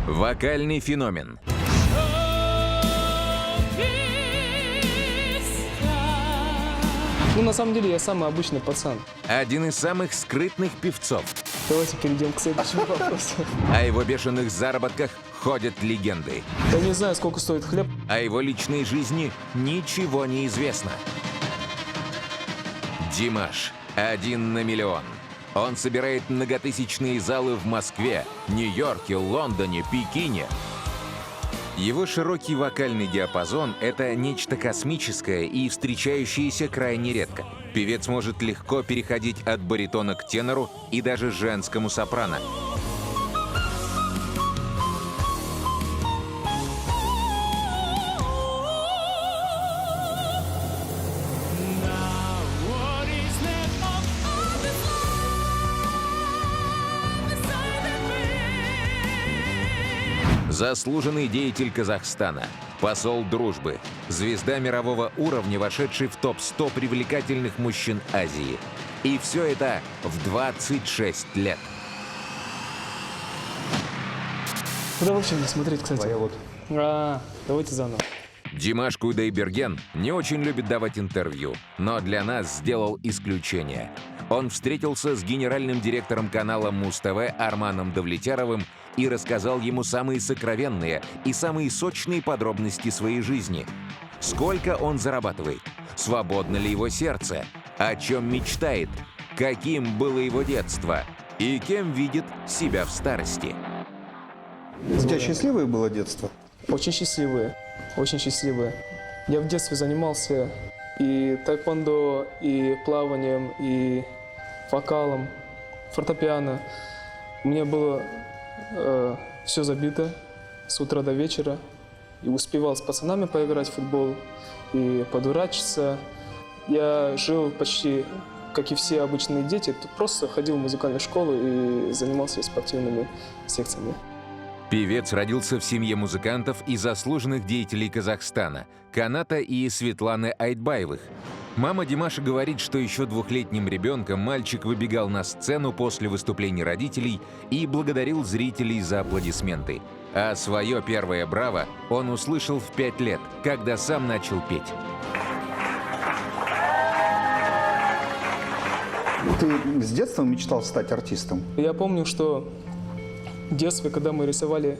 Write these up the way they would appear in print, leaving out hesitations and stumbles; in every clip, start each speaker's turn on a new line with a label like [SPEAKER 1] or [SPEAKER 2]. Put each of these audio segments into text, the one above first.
[SPEAKER 1] Вокальный феномен.
[SPEAKER 2] Ну, на самом деле, я самый обычный пацан.
[SPEAKER 1] Один из самых скрытных певцов.
[SPEAKER 2] Давайте перейдем к следующему вопросу.
[SPEAKER 1] О его бешеных заработках ходят легенды.
[SPEAKER 2] Я не знаю, сколько стоит хлеб.
[SPEAKER 1] О его личной жизни ничего не известно. Димаш – 1 на миллион. Он собирает многотысячные залы в Москве, Нью-Йорке, Лондоне, Пекине. Его широкий вокальный диапазон – это нечто космическое и встречающееся крайне редко. Певец может легко переходить от баритона к тенору и даже женскому сопрано. Заслуженный деятель Казахстана, посол дружбы, звезда мирового уровня, вошедший в топ-100 привлекательных мужчин Азии. И все это в 26 лет.
[SPEAKER 2] Куда вообще мне смотреть, кстати?
[SPEAKER 3] Вот.
[SPEAKER 2] Давайте заново.
[SPEAKER 1] Димаш Кудайберген не очень любит давать интервью, но для нас сделал исключение. Он встретился с генеральным директором канала Муз-ТВ Арманом Давлетяровым и рассказал ему самые сокровенные и самые сочные подробности своей жизни. Сколько он зарабатывает? Свободно ли его сердце? О чем мечтает? Каким было его детство? И кем видит себя в старости?
[SPEAKER 3] У тебя счастливое было детство?
[SPEAKER 2] Очень счастливые, очень счастливые. Я в детстве занимался и тэквондо, и плаванием, и вокалом, фортепиано. У меня было все забито с утра до вечера. И успевал с пацанами поиграть в футбол и подурачиться. Я жил почти, как и все обычные дети, просто ходил в музыкальную школу и занимался спортивными секциями.
[SPEAKER 1] Певец родился в семье музыкантов и заслуженных деятелей Казахстана – Каната и Светланы Айтбаевых. Мама Димаша говорит, что еще двухлетним ребенком мальчик выбегал на сцену после выступлений родителей и благодарил зрителей за аплодисменты. А свое первое «Браво» он услышал в 5 лет, когда сам начал петь.
[SPEAKER 3] Ты с детства мечтал стать артистом?
[SPEAKER 2] Я помню, что в детстве, когда мы рисовали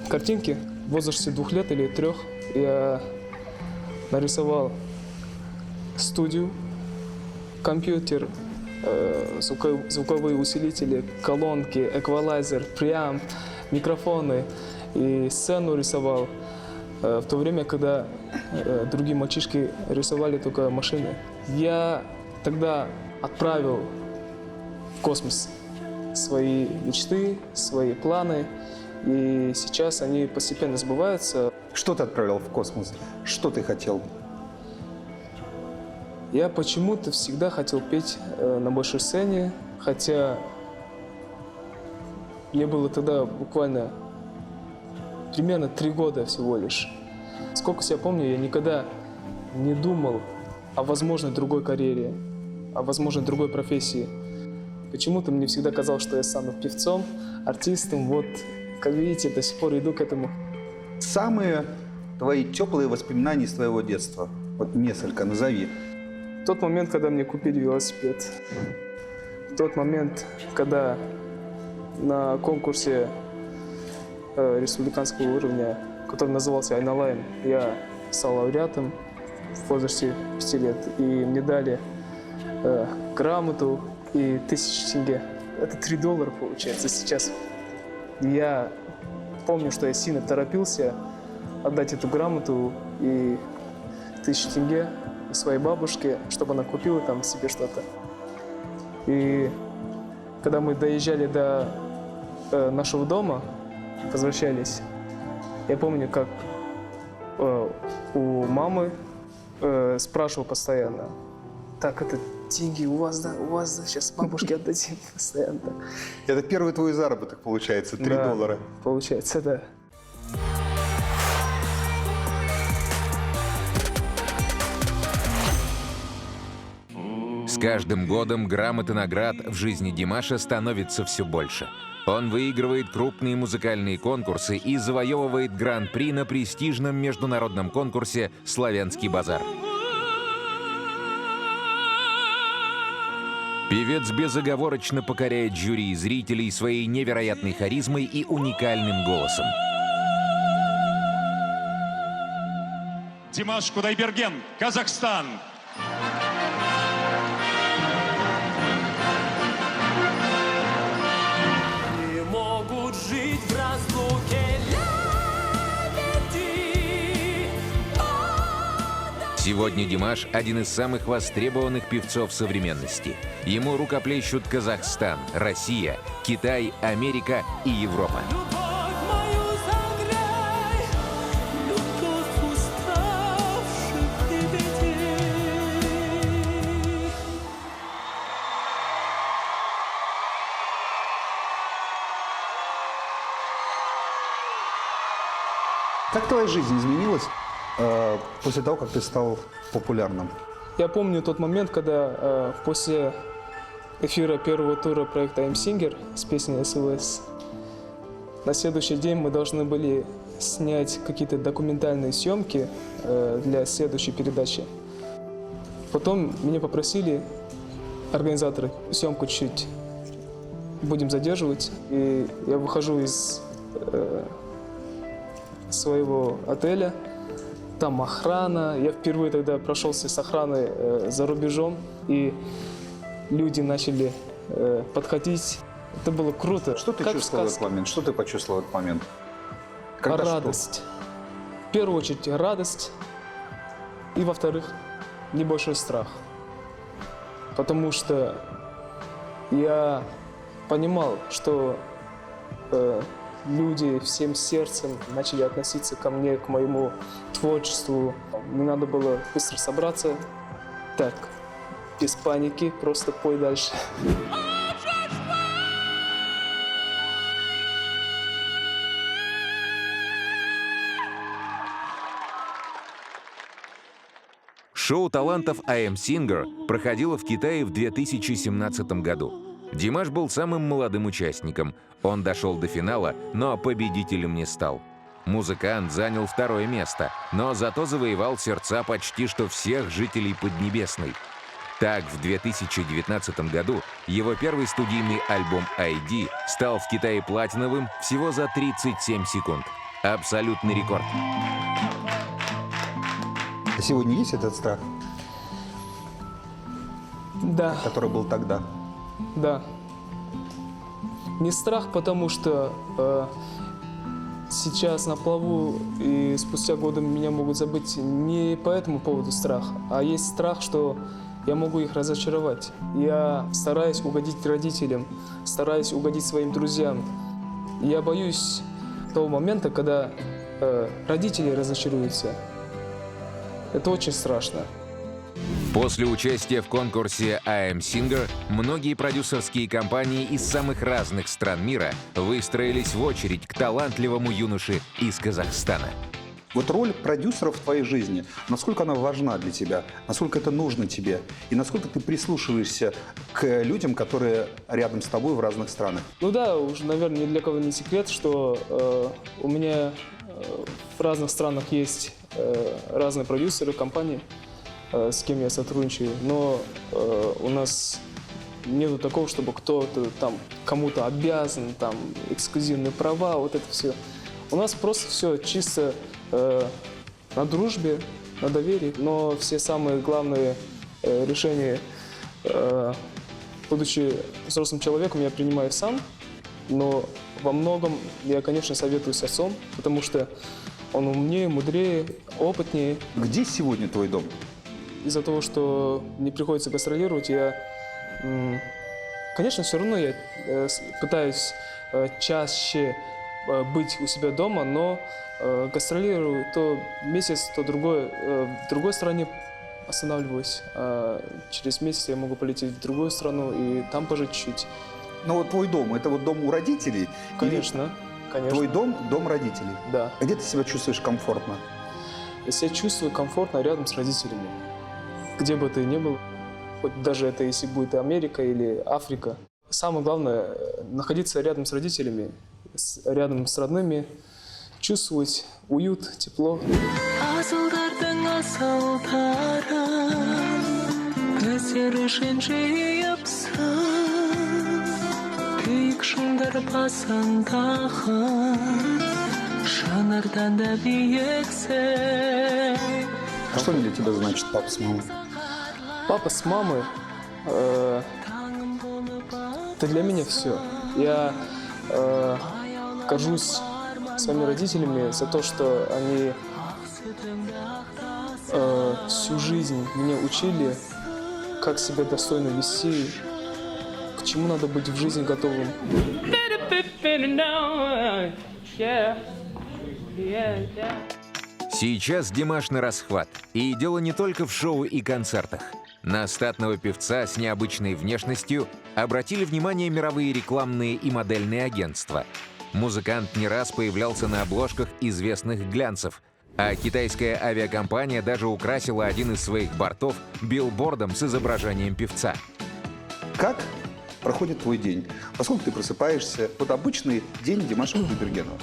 [SPEAKER 2] картинки, в возрасте 2 лет или 3, я нарисовал студию, компьютер, звуковые усилители, колонки, эквалайзер, преамп, микрофоны. И сцену рисовал в то время, когда другие мальчишки рисовали только машины. Я тогда отправил в космос свои мечты, свои планы, и сейчас они постепенно сбываются.
[SPEAKER 3] Что ты отправлял в космос? Что ты хотел?
[SPEAKER 2] Я почему-то всегда хотел петь на большой сцене, хотя мне было тогда буквально примерно 3 года всего лишь. Сколько себя помню, я никогда не думал о возможной другой карьере, о возможной другой профессии. Почему-то мне всегда казалось, что я стану певцом, артистом. Вот, как видите, до сих пор иду к этому.
[SPEAKER 3] Самые твои теплые воспоминания из твоего детства? Вот несколько назови.
[SPEAKER 2] Тот момент, когда мне купили велосипед. Тот момент, когда на конкурсе республиканского уровня, который назывался «Айналайн», я стал лауреатом в возрасте 5 лет. И мне дали грамоту и 1000 тенге. Это $3 получается сейчас. Я помню, что я сильно торопился отдать эту грамоту и 1000 тенге своей бабушке, чтобы она купила там себе что-то. И когда мы доезжали до нашего дома, возвращались, я помню, как у мамы спрашивал постоянно: так, это деньги у вас, да, сейчас бабушке отдадим постоянно.
[SPEAKER 3] Это первый твой заработок, получается, $3.
[SPEAKER 2] Да, получается, да.
[SPEAKER 1] С каждым годом грамот и наград в жизни Димаша становится все больше. Он выигрывает крупные музыкальные конкурсы и завоевывает гран-при на престижном международном конкурсе «Славянский базар». Певец безоговорочно покоряет жюри и зрителей своей невероятной харизмой и уникальным голосом.
[SPEAKER 4] Димаш Кудайберген, Казахстан.
[SPEAKER 5] Не могут жить в разлуке лебеди.
[SPEAKER 1] Сегодня Димаш – один из самых востребованных певцов современности. Ему рукоплещут Казахстан, Россия, Китай, Америка и Европа.
[SPEAKER 5] Любовь мою согрей, любовь уставших лебедей.
[SPEAKER 3] Как твоя жизнь изменилась после того, как ты стал популярным?
[SPEAKER 2] Я помню тот момент, когда после эфира первого тура проекта I'm Singer с песней SOS, на следующий день мы должны были снять какие-то документальные съемки для следующей передачи. Потом меня попросили организаторы съемку чуть будем задерживать, и я выхожу из своего отеля. Там охрана. Я впервые тогда прошелся с охраной за рубежом, и люди начали подходить. Это было круто.
[SPEAKER 3] Что ты
[SPEAKER 2] как
[SPEAKER 3] чувствовал в
[SPEAKER 2] сказка.
[SPEAKER 3] этот момент? Что ты почувствовал в этот момент? Когда
[SPEAKER 2] Радость. В первую очередь радость. И во-вторых, небольшой страх. Потому что я понимал, что люди всем сердцем начали относиться ко мне, к моему творчеству. Мне надо было быстро собраться. Так, без паники, просто пой дальше.
[SPEAKER 1] Шоу талантов I'm Singer проходило в Китае в 2017 году. Димаш был самым молодым участником. Он дошел до финала, но победителем не стал. Музыкант занял второе место, но зато завоевал сердца почти что всех жителей Поднебесной. Так, в 2019 году его первый студийный альбом ID стал в Китае платиновым всего за 37 секунд. Абсолютный рекорд.
[SPEAKER 3] А сегодня есть этот страх,
[SPEAKER 2] Да.
[SPEAKER 3] который был тогда?
[SPEAKER 2] Да. Не страх, потому что сейчас на плаву и спустя годы меня могут забыть не по этому поводу страх, а есть страх, что я могу их разочаровать. Я стараюсь угодить родителям, стараюсь угодить своим друзьям. Я боюсь того момента, когда родители разочаруются. Это очень страшно.
[SPEAKER 1] После участия в конкурсе I'm Singer многие продюсерские компании из самых разных стран мира выстроились в очередь к талантливому юноше из Казахстана.
[SPEAKER 3] Вот роль продюсера в твоей жизни, насколько она важна для тебя, насколько это нужно тебе, и насколько ты прислушиваешься к людям, которые рядом с тобой в разных странах?
[SPEAKER 2] Ну да, уже, наверное, ни для кого не секрет, что у меня в разных странах есть разные продюсеры, компании, с кем я сотрудничаю, но у нас нету такого, чтобы кто-то там кому-то обязан, там эксклюзивные права, вот это все. У нас просто все чисто на дружбе, на доверии, но все самые главные решения, будучи взрослым человеком, я принимаю сам, но во многом я, конечно, советую с отцом, потому что он умнее, мудрее, опытнее.
[SPEAKER 3] Где сегодня твой дом?
[SPEAKER 2] Из-за того, что не приходится гастролировать, я, конечно, все равно я пытаюсь чаще быть у себя дома, но гастролирую то месяц, то другой. В другой стране останавливаюсь. А через месяц я могу полететь в другую страну и там пожить чуть-чуть.
[SPEAKER 3] Ну вот твой дом, это вот дом у родителей?
[SPEAKER 2] Конечно, конечно.
[SPEAKER 3] Твой дом – дом родителей?
[SPEAKER 2] Да.
[SPEAKER 3] Где ты себя чувствуешь комфортно?
[SPEAKER 2] Я себя чувствую комфортно рядом с родителями. Где бы ты ни был. хоть даже это если будет Америка или Африка. Самое главное – находиться рядом с родителями, рядом с родными, чувствовать уют, тепло.
[SPEAKER 3] А что для тебя значит папа с мамой?
[SPEAKER 2] Папа с мамой это для меня все. Я горжусь своими родителями за то, что они всю жизнь меня учили, как себя достойно вести, к чему надо быть в жизни готовым.
[SPEAKER 1] Сейчас Димаш на расхват. И дело не только в шоу и концертах. На статного певца с необычной внешностью обратили внимание мировые рекламные и модельные агентства. Музыкант не раз появлялся на обложках известных глянцев, а китайская авиакомпания даже украсила один из своих бортов билбордом с изображением певца.
[SPEAKER 3] Как проходит твой день? Поскольку ты просыпаешься, вот обычный день Димаша Кудайбергенова.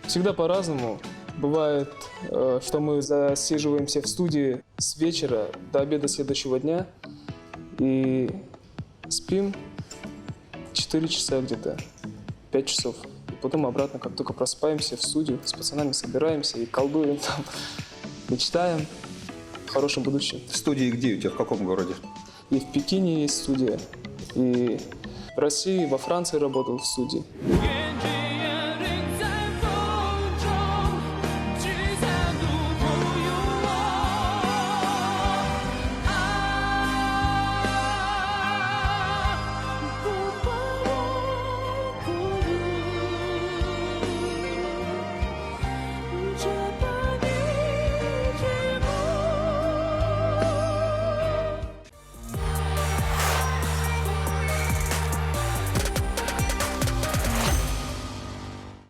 [SPEAKER 2] Всегда по-разному. Бывает, что мы засиживаемся в студии с вечера до обеда следующего дня и спим 4 часа где-то, 5 часов. И потом обратно, как только просыпаемся в студию, с пацанами собираемся и колдуем там, мечтаем о хорошем будущем.
[SPEAKER 3] Студии где у тебя, в каком городе?
[SPEAKER 2] И в Пекине есть студия, и в России, во Франции работал в студии.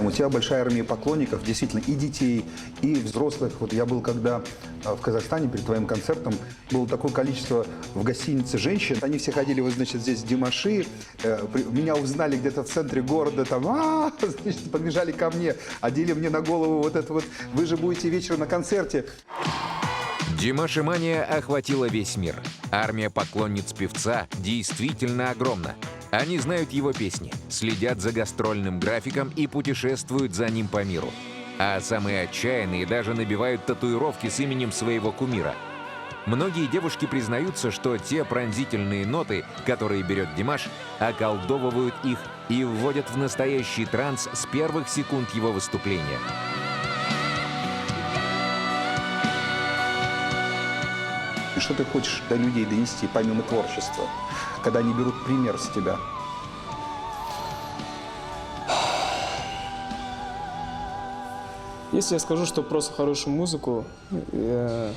[SPEAKER 3] У тебя большая армия поклонников, действительно, и детей, и взрослых. Вот я был когда в Казахстане перед твоим концертом, было такое количество в гостинице женщин. Они все ходили, вот, значит, здесь Димаши, меня узнали где-то в центре города, там, значит, подбежали ко мне, одели мне на голову вот это вот, вы же будете вечером на концерте.
[SPEAKER 1] Димашимания охватила весь мир. Армия поклонниц певца действительно огромна. Они знают его песни, следят за гастрольным графиком и путешествуют за ним по миру. А самые отчаянные даже набивают татуировки с именем своего кумира. Многие девушки признаются, что те пронзительные ноты, которые берет Димаш, околдовывают их и вводят в настоящий транс с первых секунд его выступления.
[SPEAKER 3] И что ты хочешь до людей донести, помимо творчества, когда они берут пример с тебя?
[SPEAKER 2] Если я скажу, что просто хорошую музыку, это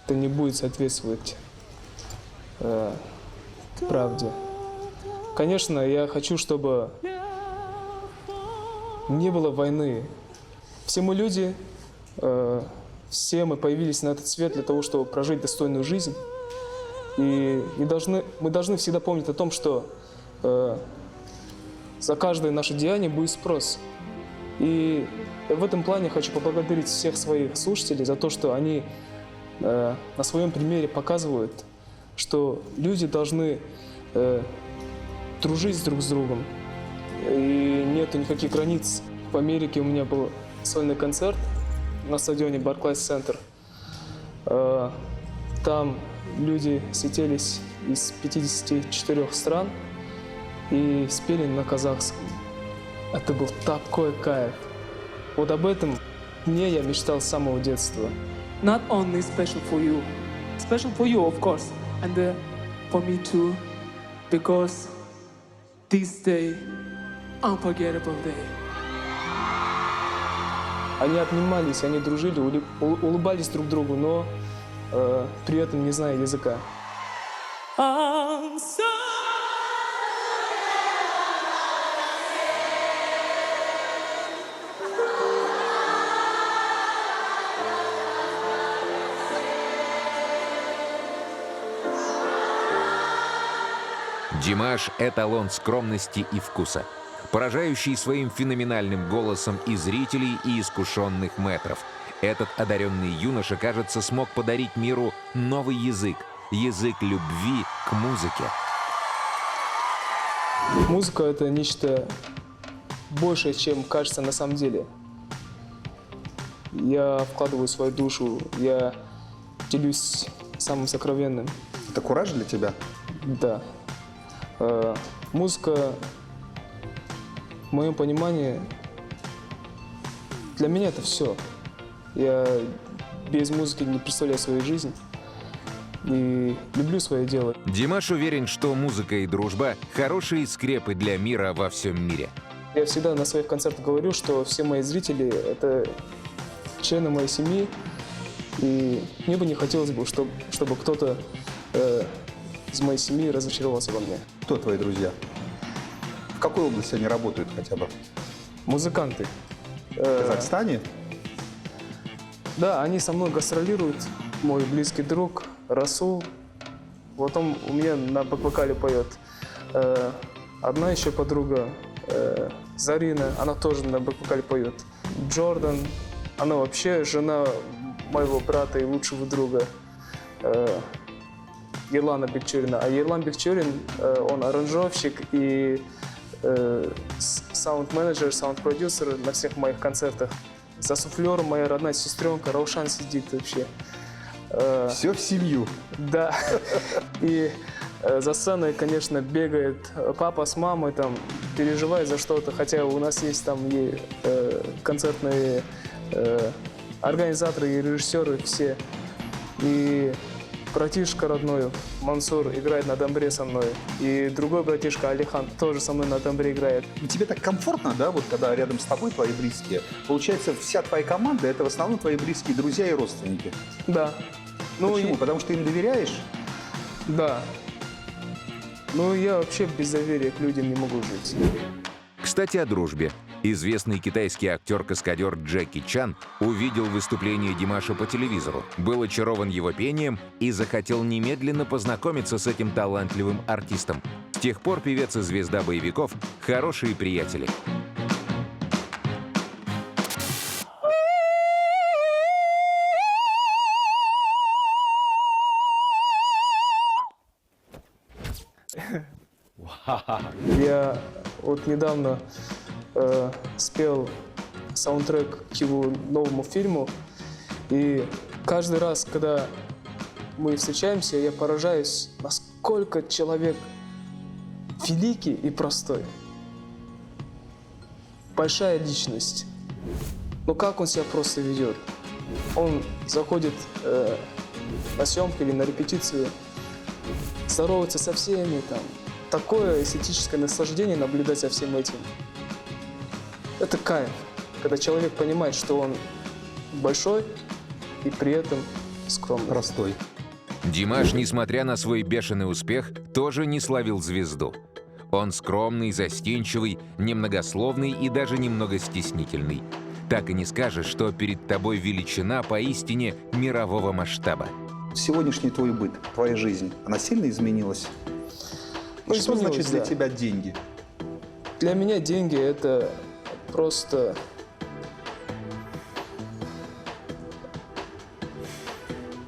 [SPEAKER 2] не будет соответствовать правде. Конечно, я хочу, чтобы не было войны. Все мы люди, все мы появились на этот свет для того, чтобы прожить достойную жизнь. И мы должны всегда помнить о том, что за каждое наше деяние будет спрос. И в этом плане хочу поблагодарить всех своих слушателей за то, что они на своем примере показывают, что люди должны дружить друг с другом. И нету никаких границ. В Америке у меня был сольный концерт на стадионе Barclays Center. Там люди слетелись из 54 стран и спели на казахском. Это был такой кайф. Вот об этом дне я мечтал с самого детства.
[SPEAKER 6] Not only special for you, of course, and for me too, because this day, unforgettable day.
[SPEAKER 2] Они обнимались, они дружили, улыбались друг другу, но при этом не зная языка.
[SPEAKER 5] I'm so
[SPEAKER 1] Димаш — эталон скромности и вкуса, поражающий своим феноменальным голосом и зрителей, и искушенных мэтров. Этот одаренный юноша, кажется, смог подарить миру новый язык — язык любви к музыке.
[SPEAKER 2] Музыка — это нечто большее, чем кажется на самом деле. Я вкладываю свою душу, я делюсь самым сокровенным.
[SPEAKER 3] Это кураж для тебя?
[SPEAKER 2] Да. Музыка, в моем понимании, для меня это все. Я без музыки не представляю свою жизнь и люблю свое дело.
[SPEAKER 1] Димаш уверен, что музыка и дружба — хорошие скрепы для мира во всем мире.
[SPEAKER 2] Я всегда на своих концертах говорю, что все мои зрители — это члены моей семьи, и мне бы не хотелось бы, чтобы кто-то из моей семьи разочаровался во мне.
[SPEAKER 3] Кто твои друзья? В какой области они работают хотя бы?
[SPEAKER 2] Музыканты.
[SPEAKER 3] В Казахстане?
[SPEAKER 2] Да, они со мной гастролируют. Мой близкий друг Расул. Вот он у меня на бэк-вокале поет. Одна еще подруга Зарина, она тоже на бэк-вокале поет. Джордан, она вообще жена моего брата и лучшего друга Ерлана Бекчурина. А Ерлан Бекчурин, он аранжировщик и саунд-менеджер, саунд-продюсер на всех моих концертах. За суфлером моя родная сестренка Раушан сидит вообще.
[SPEAKER 3] Все в семью.
[SPEAKER 2] Да. И за сценой, конечно, бегает папа с мамой, там, переживает за что-то, хотя у нас есть там и концертные организаторы и режиссеры все. И братишка родной Мансур играет на домбре со мной. И другой братишка Алихан тоже со мной на домбре играет.
[SPEAKER 3] Тебе так комфортно, да, вот когда рядом с тобой твои близкие? Получается, вся твоя команда — это в основном твои близкие друзья и родственники.
[SPEAKER 2] Да. Ну,
[SPEAKER 3] Почему? Потому что им доверяешь?
[SPEAKER 2] Да. Ну, я вообще без доверия к людям не могу жить.
[SPEAKER 1] Кстати, о дружбе. Известный китайский актер-каскадер Джеки Чан увидел выступление Димаша по телевизору, был очарован его пением и захотел немедленно познакомиться с этим талантливым артистом. С тех пор певец и звезда боевиков — хорошие приятели.
[SPEAKER 2] Я вот недавно спел саундтрек к его новому фильму, и каждый раз, когда мы встречаемся, я поражаюсь, насколько человек великий и простой. Большая личность. Но как он себя просто ведет? Он заходит на съемку или на репетицию, здоровается со всеми, там. Такое эстетическое наслаждение наблюдать за всем этим. Это кайф, когда человек понимает, что он большой и при этом скромный.
[SPEAKER 3] Простой.
[SPEAKER 1] Димаш, несмотря на свой бешеный успех, тоже не словил звезду. Он скромный, застенчивый, немногословный и даже немного стеснительный. Так и не скажешь, что перед тобой величина поистине мирового масштаба.
[SPEAKER 3] Сегодняшний твой быт, твоя жизнь, она сильно изменилась?
[SPEAKER 2] Ну,
[SPEAKER 3] Что значит для
[SPEAKER 2] да.
[SPEAKER 3] тебя деньги?
[SPEAKER 2] Для меня деньги — это просто...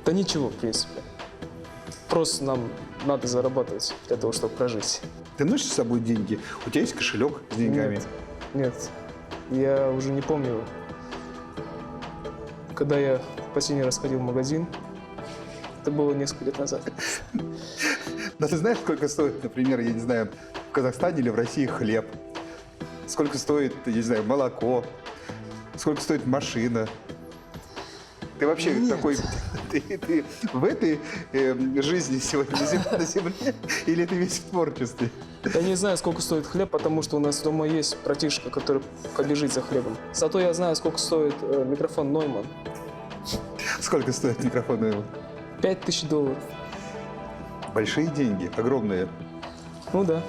[SPEAKER 2] Да ничего, в принципе. Просто нам надо зарабатывать для того, чтобы прожить.
[SPEAKER 3] Ты носишь с собой деньги? У тебя есть кошелек с деньгами?
[SPEAKER 2] Нет. Я уже не помню, когда я последний раз ходил в магазин. Это было несколько лет назад.
[SPEAKER 3] Да ты знаешь, сколько стоит, например, я не знаю, в Казахстане или в России хлеб? Сколько стоит, я не знаю, молоко? Сколько стоит машина? Ты вообще такой... Ты в этой жизни сегодня на земле или ты весь в творчестве?
[SPEAKER 2] Я не знаю, сколько стоит хлеб, потому что у нас дома есть братишка, который побежит за хлебом. Зато я знаю, сколько стоит микрофон Neumann.
[SPEAKER 3] Сколько стоит микрофон Neumann?
[SPEAKER 2] $5000.
[SPEAKER 3] Большие деньги, огромные.
[SPEAKER 2] Ну да.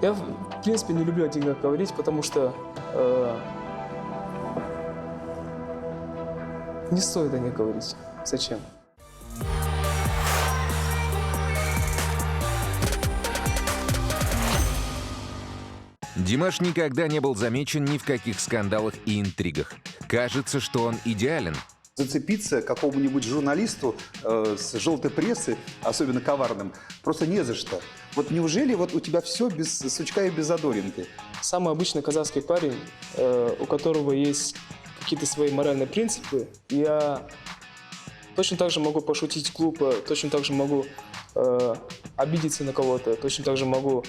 [SPEAKER 2] Я, в принципе, не люблю о деньгах говорить, потому что не стоит о них говорить. Зачем?
[SPEAKER 1] Димаш никогда не был замечен ни в каких скандалах и интригах. Кажется, что он идеален.
[SPEAKER 3] Зацепиться какому-нибудь журналисту с желтой прессы, особенно коварным, просто не за что. Вот неужели вот у тебя все без сучка и без задоринки?
[SPEAKER 2] Самый обычный казахский парень, у которого есть какие-то свои моральные принципы. Я точно так же могу пошутить глупо, точно так же могу обидеться на кого-то, точно так же могу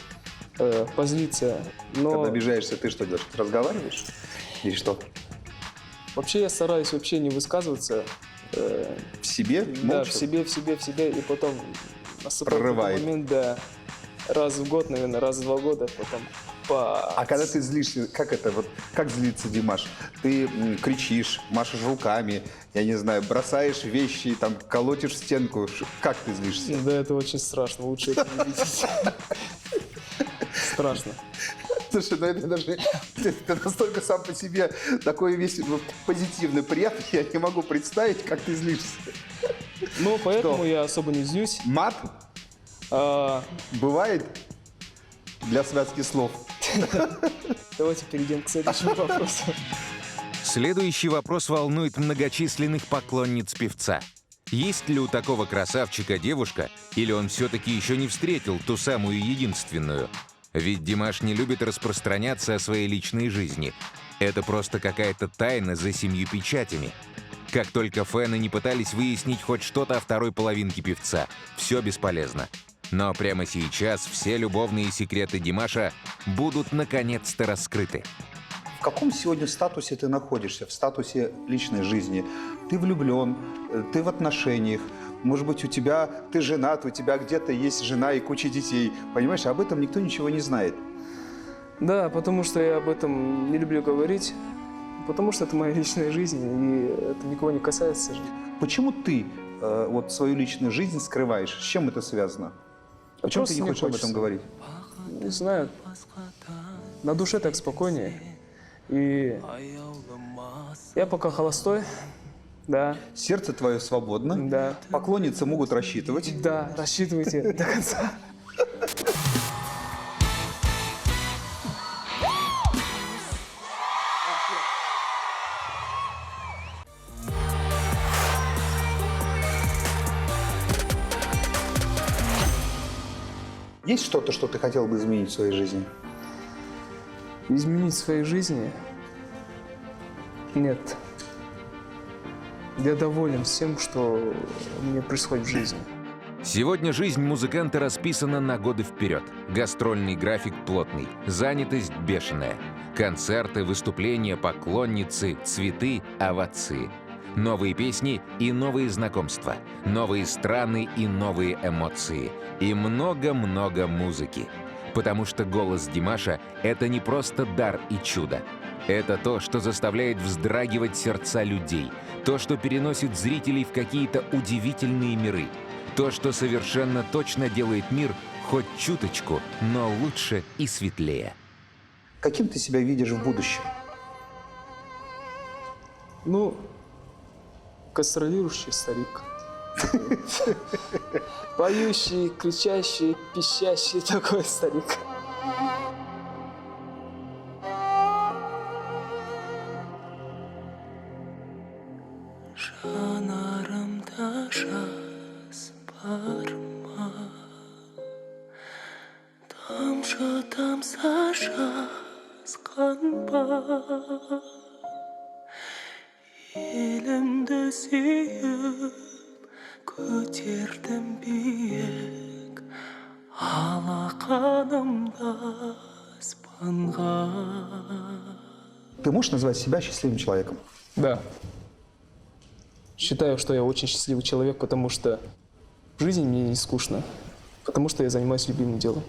[SPEAKER 2] позлиться. Но
[SPEAKER 3] Когда обижаешься, ты что делаешь? Разговариваешь? Или что?
[SPEAKER 2] вообще я стараюсь вообще не высказываться.
[SPEAKER 3] В себе?
[SPEAKER 2] Да,
[SPEAKER 3] Молча?
[SPEAKER 2] в себе, и потом наступает
[SPEAKER 3] Прорывает.
[SPEAKER 2] такой момент, да, раз в год, наверное, раз в 2 года, потом
[SPEAKER 3] А когда ты злишься, как это вот, как злится Димаш? Ты кричишь, машешь руками, я не знаю, бросаешь вещи, там, колотишь в стенку. Как ты злишься?
[SPEAKER 2] Да, это очень страшно, лучше это не видеть. Страшно.
[SPEAKER 3] Слушай, ну это даже, ты настолько сам по себе такой весь позитивный, приятный, я не могу представить, как ты злишься.
[SPEAKER 2] Ну, поэтому
[SPEAKER 3] Что?
[SPEAKER 2] я особо не злюсь.
[SPEAKER 3] Мат
[SPEAKER 2] А,
[SPEAKER 3] бывает для связки слов.
[SPEAKER 2] Давайте перейдем к следующему вопросу.
[SPEAKER 1] Следующий вопрос волнует многочисленных поклонниц певца. Есть ли у такого красавчика девушка, или он все-таки еще не встретил ту самую единственную? Ведь Димаш не любит распространяться о своей личной жизни. Это просто какая-то тайна за 7 печатями. Как только фэны не пытались выяснить хоть что-то о второй половинке певца, все бесполезно. Но прямо сейчас все любовные секреты Димаша будут наконец-то раскрыты.
[SPEAKER 3] В каком сегодня статусе ты находишься? В статусе личной жизни? Ты влюблен, ты в отношениях, может быть, ты женат, у тебя где-то есть жена и куча детей. Понимаешь, об этом никто ничего не знает.
[SPEAKER 2] Да, потому что я об этом не люблю говорить, потому что это моя личная жизнь, и это никого не касается.
[SPEAKER 3] Почему ты вот свою личную жизнь скрываешь? С чем это связано? Почему ты
[SPEAKER 2] Просто
[SPEAKER 3] не
[SPEAKER 2] не
[SPEAKER 3] хочешь об
[SPEAKER 2] хочется.
[SPEAKER 3] этом говорить?
[SPEAKER 2] Не знаю, на душе так спокойнее. И я пока холостой, да,
[SPEAKER 3] Сердце твое свободно,
[SPEAKER 2] да,
[SPEAKER 3] поклонницы могут рассчитывать.
[SPEAKER 2] да, рассчитывайте до конца.
[SPEAKER 3] Есть что-то, что ты хотел бы изменить в своей жизни?
[SPEAKER 2] Изменить в своей жизни? Нет. Я доволен всем, что у меня происходит в жизни.
[SPEAKER 1] Сегодня жизнь музыканта расписана на годы вперед. Гастрольный график плотный, занятость бешеная. Концерты, выступления, поклонницы, цветы, овации. Новые песни и новые знакомства. Новые страны и новые эмоции. И много-много музыки. Потому что голос Димаша — это не просто дар и чудо. Это то, что заставляет вздрагивать сердца людей. То, что переносит зрителей в какие-то удивительные миры. То, что совершенно точно делает мир хоть чуточку, но лучше и светлее.
[SPEAKER 3] Каким ты себя видишь в будущем?
[SPEAKER 2] Ну, гастролирующий старик. Поющий, кричащий, пищащий такой старик.
[SPEAKER 5] жанарымда жас бар ма тамшы тамса жазған ба елімді сүйіп көтердім биік алақанымда аспанға.
[SPEAKER 3] Ты можешь назвать себя счастливым человеком?
[SPEAKER 2] Да. Считаю, что я очень счастливый человек, потому что жизнь мне не скучна, потому что я занимаюсь любимым делом.